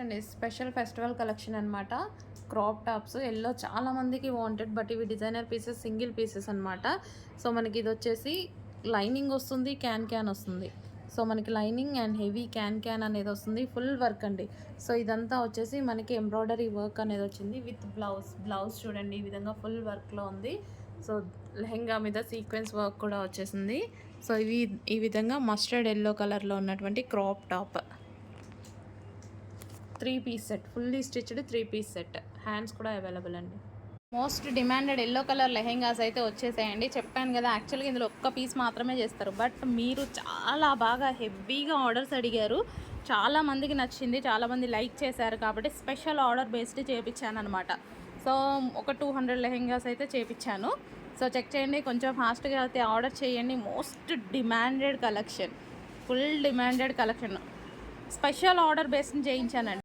అండి special festival collection అనమాట. Crop tops yellow చాలా మందికి వాంటెడ్, బట్ ఇవి డిజైనర్ పీసెస్, సింగిల్ పీసెస్ అనమాట. సో మనకి ఇది వచ్చేసి లైనింగ్ వస్తుంది, క్యాన్ వస్తుంది. సో మనకి లైనింగ్ అండ్ హెవీ క్యాన్ అనేది వస్తుంది, ఫుల్ వర్క్ అండి. సో ఇదంతా వచ్చేసి మనకి ఎంబ్రాయిడరీ వర్క్ అనేది వచ్చింది విత్ బ్లౌజ్ చూడండి ఈ విధంగా ఫుల్ వర్క్లో ఉంది. సో లెహెంగా మీద సీక్వెన్స్ వర్క్ కూడా వచ్చేసింది. సో ఇవి ఈ విధంగా మస్టర్డ్ ఎల్లో కలర్లో ఉన్నటువంటి crop top 3 piece set, fully stitched 3 piece set. Hands కూడా అవైలబుల్ అండి. Most demanded yellow colour lehengas అయితే వచ్చేసాయండి. చెప్పాను కదా, యాక్చువల్గా ఇందులో ఒక్క పీస్ మాత్రమే చేస్తారు, బట్ మీరు చాలా బాగా హెవీగా ఆర్డర్స్ అడిగారు, చాలా మందికి నచ్చింది, చాలామంది లైక్ చేశారు కాబట్టి స్పెషల్ ఆర్డర్ బేస్డ్ చేయించాను అనమాట. సో ఒక 200 లెహెంగాస్ అయితే చేయించాను. సో చెక్ చేయండి, కొంచెం ఫాస్ట్గా అయితే ఆర్డర్ చేయండి. Most demanded collection, full demanded collection, special order based చేయించానండి.